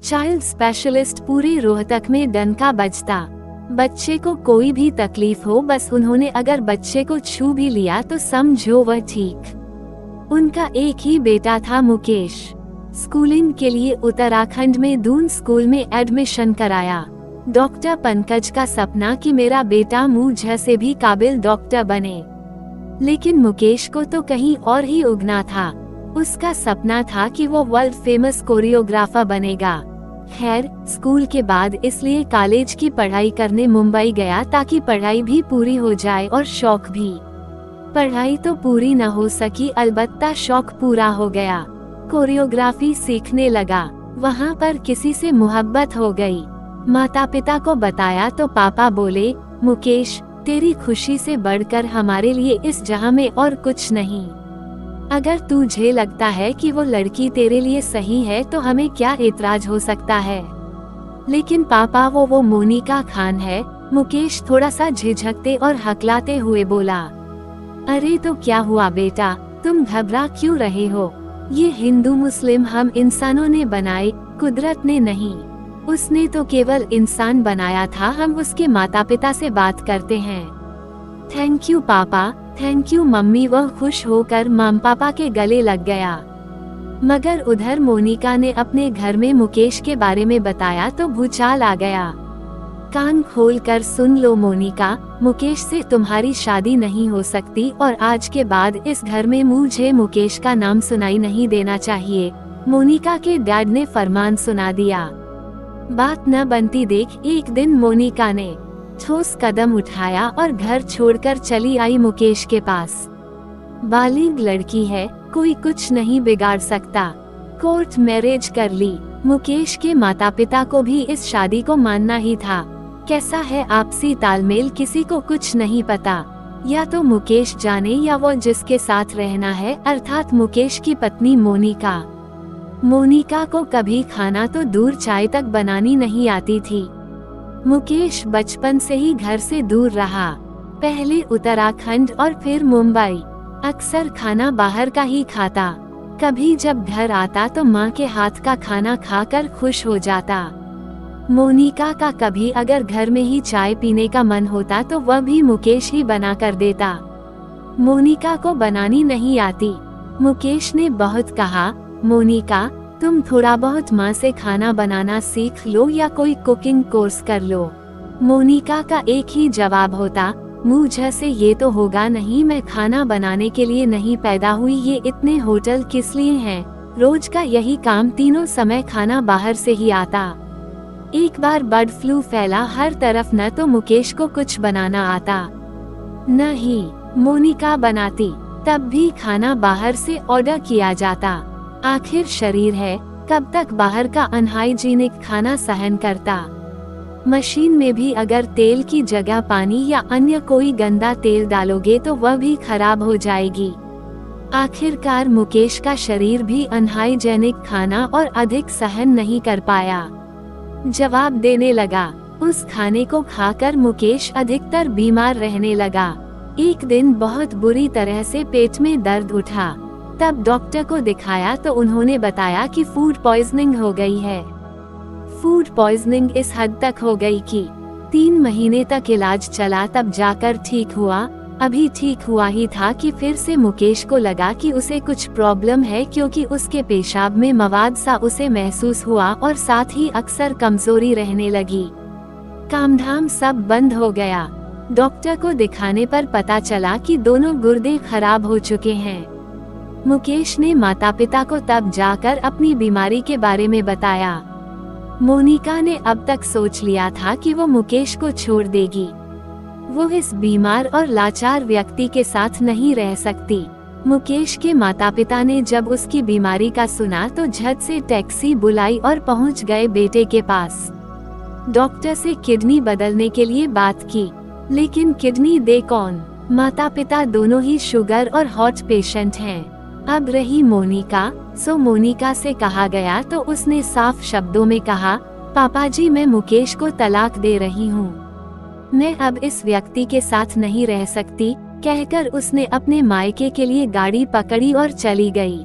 Child specialist पूरे रोहतक में डंका बजता। बच्चे को कोई भी तकलीफ हो, बस उन्होंने अगर बच्चे को छू भी लिया तो समझो वह ठीक। उनका एक ही बेटा था मुकेश। स्कूलिंग के लिए उत्तराखंड में दून स्कूल में एडमिशन कराया। डॉक्टर पंकज का सपना कि मेरा बेटा मुझ से भी काबिल डॉक्टर बने, लेकिन मुकेश को तो कहीं और ही उगना था। उसका सपना था कि वो वर्ल्ड फेमस कोरियोग्राफर बनेगा। खैर, स्कूल के बाद इसलिए कॉलेज की पढ़ाई करने मुंबई गया ताकि पढ़ाई भी पूरी हो जाए और शौक भी। पढ़ाई तो पूरी न हो सकी, अलबत्ता शौक पूरा हो गया। कोरियोग्राफी सीखने लगा। वहाँ पर किसी से मोहब्बत हो गई। माता पिता को बताया तो पापा बोले, मुकेश, तेरी खुशी से बढ़कर हमारे लिए इस जहां में और कुछ नहीं। अगर तुझे लगता है कि वो लड़की तेरे लिए सही है तो हमें क्या एतराज हो सकता है। लेकिन पापा, वो मोनिका खान है। मुकेश थोड़ा सा झिझकते और हकलाते हुए बोला। अरे तो क्या हुआ बेटा, तुम घबरा क्यों रहे हो? ये हिंदू मुस्लिम हम इंसानों ने बनाए, कुदरत ने नहीं। उसने तो केवल इंसान बनाया था, हम उसके माता पिता से बात करते हैं। थैंक यू पापा, थैंक यू मम्मी। वह खुश होकर माम पापा के गले लग गया। मगर उधर मोनिका ने अपने घर में मुकेश के बारे में बताया तो भूचाल आ गया। कान खोलकर सुन लो मोनिका, मुकेश से तुम्हारी शादी नहीं हो सकती और आज के बाद इस घर में मुझे मुकेश का नाम सुनाई नहीं देना चाहिए। मोनिका के डैड ने फरमान सुना दिया। बात न बनती देख एक दिन मोनिका ने ठोस कदम उठाया और घर छोड़कर चली आई मुकेश के पास। बालिग लड़की है, कोई कुछ नहीं बिगाड़ सकता। कोर्ट मैरिज कर ली। मुकेश के माता पिता को भी इस शादी को मानना ही था। कैसा है आपसी तालमेल किसी को कुछ नहीं पता। या तो मुकेश जाने या वो जिसके साथ रहना है, अर्थात मुकेश की पत्नी मोनिका। मोनिका को कभी खाना तो दूर चाय तक बनानी नहीं आती थी। मुकेश बचपन से ही घर से दूर रहा, पहले उत्तराखंड और फिर मुंबई। अक्सर खाना बाहर का ही खाता। कभी जब घर आता तो माँ के हाथ का खाना खाकर खुश हो जाता। मोनिका का कभी अगर घर में ही चाय पीने का मन होता तो वह भी मुकेश ही बना कर देता। मोनिका को बनानी नहीं आती। मुकेश ने बहुत कहा, मोनिका, तुम थोड़ा बहुत माँ से खाना बनाना सीख लो या कोई कुकिंग कोर्स कर लो। मोनिका का एक ही जवाब होता, मुझे से ये तो होगा नहीं, मैं खाना बनाने के लिए नहीं पैदा हुई। ये इतने होटल किस लिए हैं? रोज का यही काम, तीनों समय खाना बाहर से ही आता। एक बार बर्ड फ्लू फैला हर तरफ, न तो मुकेश को कुछ बनाना आता न ही मोनिका बनाती। तब भी खाना बाहर से ऑर्डर किया जाता। आखिर शरीर है, कब तक बाहर का अनहाइजीनिक खाना सहन करता। मशीन में भी अगर तेल की जगह पानी या अन्य कोई गंदा तेल डालोगे तो वह भी खराब हो जाएगी। आखिरकार मुकेश का शरीर भी अनहाइजीनिक खाना और अधिक सहन नहीं कर पाया। जवाब देने लगा। उस खाने को खाकर मुकेश अधिकतर बीमार रहने लगा। एक दिन बहुत बुरी तरह से पेट में दर्द उठा। तब डॉक्टर को दिखाया तो उन्होंने बताया कि फूड पॉइजनिंग हो गई है। फूड पॉइजनिंग इस हद तक हो गई कि 3 महीने तक इलाज चला, तब जाकर ठीक हुआ। अभी ठीक हुआ ही था कि फिर से मुकेश को लगा कि उसे कुछ प्रॉब्लम है, क्योंकि उसके पेशाब में मवाद सा उसे महसूस हुआ और साथ ही अक्सर कमजोरी रहने लगी। कामधाम सब बंद हो गया। डॉक्टर को दिखाने पर पता चला कि दोनों गुर्दे खराब हो चुके हैं। मुकेश ने माता पिता को तब जाकर अपनी बीमारी के बारे में बताया। मोनिका ने अब तक सोच लिया था कि वो मुकेश को छोड़ देगी। वो इस बीमार और लाचार व्यक्ति के साथ नहीं रह सकती। मुकेश के माता पिता ने जब उसकी बीमारी का सुना तो झट से टैक्सी बुलाई और पहुंच गए बेटे के पास। डॉक्टर से किडनी बदलने के लिए बात की, लेकिन किडनी दे कौन? माता पिता दोनों ही शुगर और हार्ट पेशेंट हैं। अब रही मोनिका, सो मोनिका से कहा गया तो उसने साफ शब्दों में कहा, पापा जी, मैं मुकेश को तलाक दे रही हूँ। मैं अब इस व्यक्ति के साथ नहीं रह सकती, कहकर उसने अपने मायके के लिए गाड़ी पकड़ी और चली गई।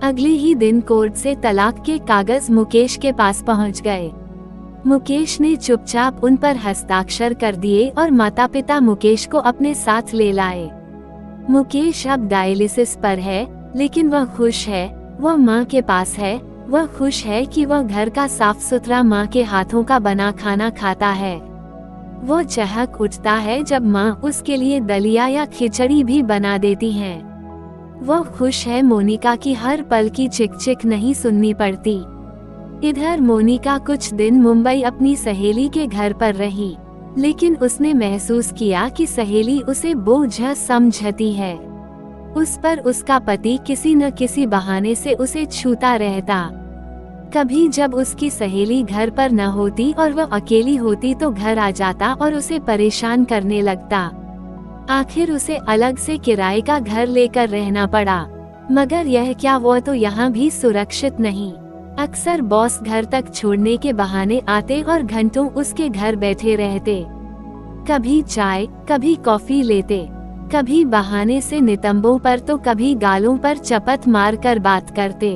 अगले ही दिन कोर्ट से तलाक के कागज मुकेश के पास पहुंच गए। मुकेश ने चुपचाप उन पर हस्ताक्षर कर दिए और माता पिता मुकेश को अपने साथ ले लाए। मुकेश अब डायलिसिस पर है, लेकिन वह खुश है। वह माँ के पास है। वह खुश है कि वह घर का साफ सुथरा माँ के हाथों का बना खाना खाता है। वो चहक उठता है जब माँ उसके लिए दलिया या खिचड़ी भी बना देती हैं। वह खुश है मोनिका की हर पल की चिक-चिक नहीं सुननी पड़ती। इधर मोनिका कुछ दिन मुंबई अपनी सहेली के घर पर रही, लेकिन उसने महसूस किया कि सहेली उसे बोझ समझती है। उस पर उसका पति किसी न किसी बहाने से उसे छूता रहता। कभी जब उसकी सहेली घर पर न होती और वह अकेली होती तो घर आ जाता और उसे परेशान करने लगता। आखिर उसे अलग से किराए का घर लेकर रहना पड़ा। मगर यह क्या, वो तो यहाँ भी सुरक्षित नहीं। अक्सर बॉस घर तक छोड़ने के बहाने आते और घंटों उसके घर बैठे रहते। कभी चाय, कभी कॉफी लेते, कभी बहाने से नितंबों पर तो कभी गालों पर चपत मार कर बात करते।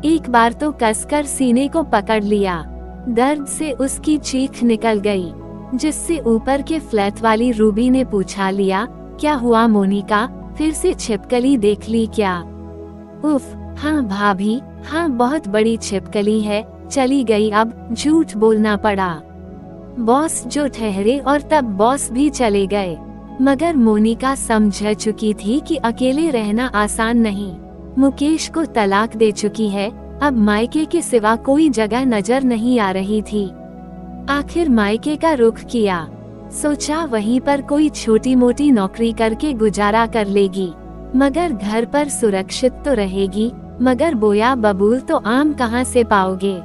एक बार तो कसकर सीने को पकड़ लिया। दर्द से उसकी चीख निकल गई, जिससे ऊपर के फ्लैट वाली रूबी ने पूछा लिया, क्या हुआ मोनिका, फिर से छिपकली देख ली क्या? उफ, हाँ भाभी, हाँ बहुत बड़ी छिपकली है, चली गई। अब झूठ बोलना पड़ा। बॉस जो ठहरे और तब बॉस भी चले गए। मगर मोनिका समझ चुकी थी कि अकेले रहना आसान नहीं। मुकेश को तलाक दे चुकी है, अब मायके के सिवा कोई जगह नजर नहीं आ रही थी। आखिर मायके का रुख किया। सोचा वहीं पर कोई छोटी मोटी नौकरी करके गुजारा कर लेगी, मगर घर पर सुरक्षित तो रहेगी। मगर बोया बबूल तो आम कहाँ से पाओगे?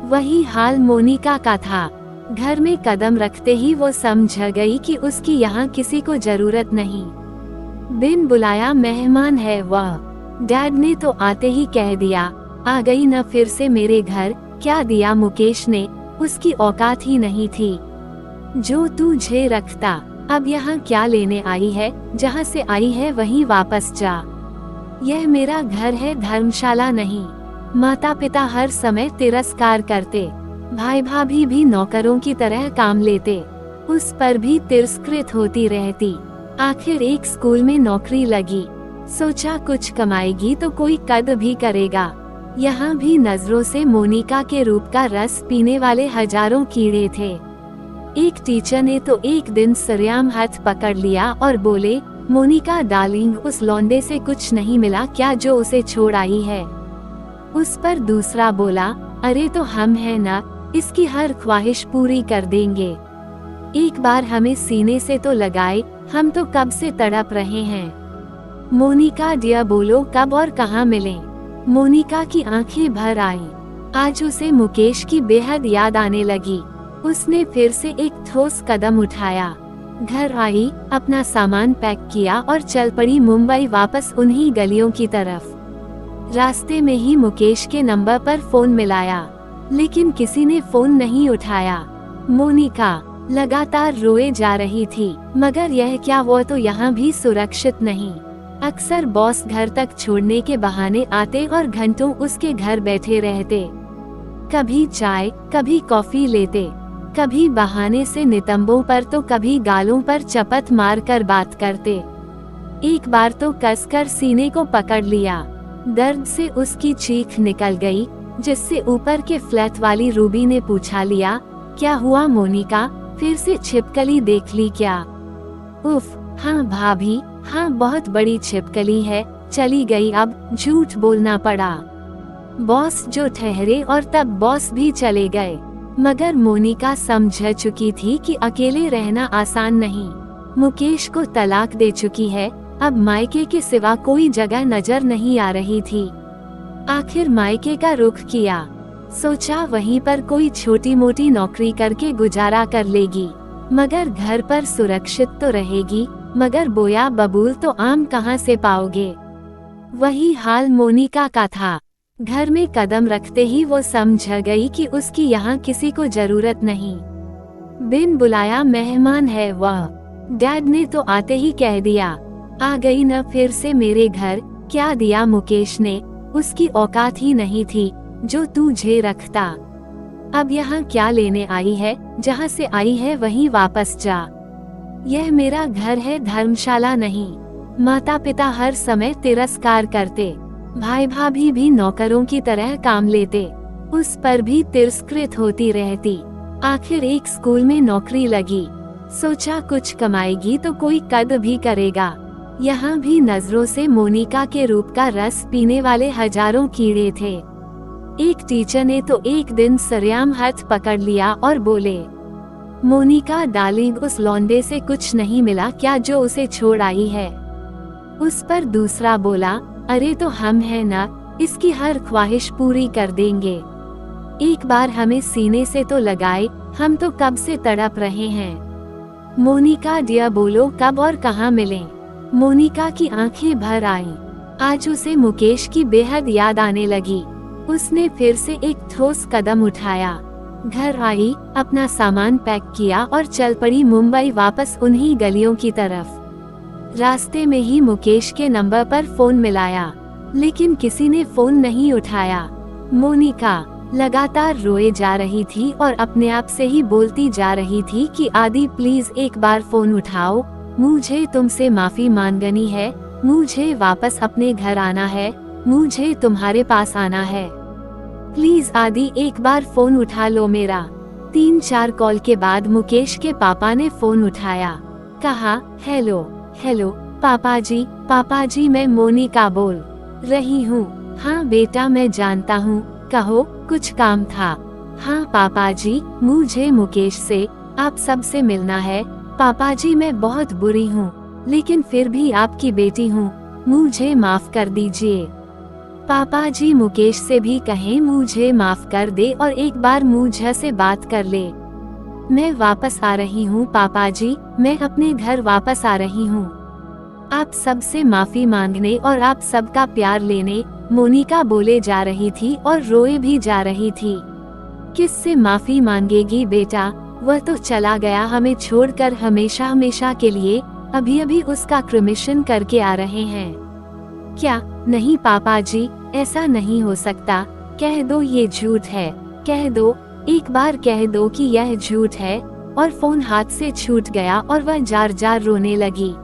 वही हाल मोनिका का था। घर में कदम रखते ही वो समझ गई कि उसकी यहाँ किसी को जरूरत नहीं। बिन बुलाया मेहमान है वह। डैड ने तो आते ही कह दिया, आ गई न फिर से मेरे घर। क्या दिया मुकेश ने, उसकी औकात ही नहीं थी। जो तुझे रखता, अब यहाँ क्या लेने आई है? जहाँ से आई है वहीं वापस जा। यह मेरा घर है, धर्मशाला नहीं। माता पिता हर समय तिरस्कार करते, भाई भाभी भी नौकरों की तरह काम लेते, उस पर भी तिरस्कृत होती रहती। आखिर एक स्कूल में नौकरी लगी, सोचा कुछ कमाएगी तो कोई कद भी करेगा। यहाँ भी नजरों से मोनिका के रूप का रस पीने वाले हजारों कीड़े थे। एक टीचर ने तो एक दिन सरेआम हाथ पकड़ लिया और बोले, मोनिका डार्लिंग, उस लौंडे से कुछ नहीं मिला क्या जो उसे छोड़ आई है? उस पर दूसरा बोला, अरे तो हम हैं ना, इसकी हर ख्वाहिश पूरी कर देंगे। एक बार हमें सीने से तो लगाए, हम तो कब से तड़प रहे हैं। मोनिका डिया, बोलो कब और कहाँ मिलें? मोनिका की आंखें भर आईं। आज उसे मुकेश की बेहद याद आने लगी। उसने फिर से एक ठोस कदम उठाया। घर आई, अपना सामान पैक किया और चल पड़ी मुंबई वापस उन्हीं गलियों की तरफ। रास्ते में ही मुकेश के नंबर पर फोन मिलाया, लेकिन किसी ने फोन नहीं उठाया। मोनिका लगातार रोए जा रही थी, मगर यह क्या, वो तो यहाँ भी सुरक्षित नहीं। अक्सर बॉस घर तक छोड़ने के बहाने आते और घंटों उसके घर बैठे रहते। कभी चाय, कभी कॉफी लेते, कभी बहाने से नितंबों पर तो कभी गालों पर चपत मार कर बात करते। एक बार तो कसकर सीने को पकड़ लिया। दर्द से उसकी चीख निकल गई, जिससे ऊपर के फ्लैट वाली रूबी ने पूछा लिया, क्या हुआ मोनिका, फिर से छिपकली देख ली क्या? उफ, हाँ भाभी, हाँ बहुत बड़ी छिपकली है, चली गई। अब झूठ बोलना पड़ा। बॉस जो ठहरे और तब बॉस भी चले गए। मगर मोनिका समझ चुकी थी कि अकेले रहना आसान नहीं। मुकेश को तलाक दे चुकी है, अब मायके के सिवा कोई जगह नजर नहीं आ रही थी। आखिर मायके का रुख किया। सोचा वहीं पर कोई छोटी मोटी नौकरी करके गुजारा कर लेगी, मगर घर पर सुरक्षित तो रहेगी। मगर बोया बबूल तो आम कहाँ से पाओगे? वही हाल मोनिका का था। घर में कदम रखते ही वो समझ गई कि उसकी यहाँ किसी को जरूरत नहीं। बिन बुलाया मेहमान है वह। डैड ने तो आते ही कह दिया, आ गई न फिर से मेरे घर। क्या दिया मुकेश ने, उसकी औकात ही नहीं थी जो तुझे रखता। अब यहाँ क्या लेने आई है? जहाँ से आई है वहीं वापस जा। यह मेरा घर है, धर्मशाला नहीं। माता पिता हर समय तिरस्कार करते, भाई भाभी भी नौकरों की तरह काम लेते, उस पर भी तिरस्कृत होती रहती। आखिर एक स्कूल में नौकरी लगी, सोचा कुछ कमाएगी तो कोई कद भी करेगा। यहाँ भी नजरों से मोनिका के रूप का रस पीने वाले हजारों कीड़े थे। एक टीचर ने तो एक दिन सरेआम हाथ पकड़ लिया और बोले, मोनिका डार्लिंग, उस लौंडे से कुछ नहीं मिला क्या जो उसे छोड़ आई है? उस पर दूसरा बोला, अरे तो हम हैं ना, इसकी हर ख्वाहिश पूरी कर देंगे। एक बार हमें सीने से तो लगाए, हम तो कब से तड़प रहे हैं। मोनिका डियर, बोलो कब और कहाँ मिलें? मोनिका की आंखें भर आईं। आज उसे मुकेश की बेहद याद आने लगी। उसने फिर से एक ठोस कदम उठाया। घर आई, अपना सामान पैक किया और चल पड़ी मुंबई वापस उन्हीं गलियों की तरफ। रास्ते में ही मुकेश के नंबर पर फोन मिलाया, लेकिन किसी ने फोन नहीं उठाया। मोनिका लगातार रोए जा रही थी और अपने आप से ही बोलती जा रही थी कि आदि प्लीज एक बार फोन उठाओ, मुझे तुमसे माफी मांगनी है, मुझे वापस अपने घर आना है, मुझे तुम्हारे पास आना है। प्लीज आदि एक बार फोन उठा लो मेरा। 3-4 कॉल के बाद मुकेश के पापा ने फोन उठाया। कहा, हेलो हेलो पापा जी मैं मोनिका बोल रही हूँ। हाँ बेटा मैं जानता हूँ, कहो कुछ काम था? हाँ पापा जी, मुझे मुकेश से आप सबसे मिलना है। पापा जी मैं बहुत बुरी हूँ, लेकिन फिर भी आपकी बेटी हूँ, मुझे माफ कर दीजिए। पापा जी मुकेश से भी कहें मुझे माफ कर दे और एक बार मुझे से बात कर ले। मैं वापस आ रही हूँ पापा जी, मैं अपने घर वापस आ रही हूँ। आप सबसे माफी मांगने और आप सबका प्यार लेने, मोनिका बोले जा रही थी और रोए भी जा रही थी। किससे माफी मांगेगी बेटा, वह तो चला गया हमें छोड़कर हमेशा हमेशा के लिए। अभी अभी उसका क्रिमिशन करके आ रहे हैं। क्या? नहीं पापा जी, ऐसा नहीं हो सकता। कह दो ये झूठ है, कह दो, एक बार कह दो कि यह झूठ है। और फोन हाथ से छूट गया और वह जार जार रोने लगी।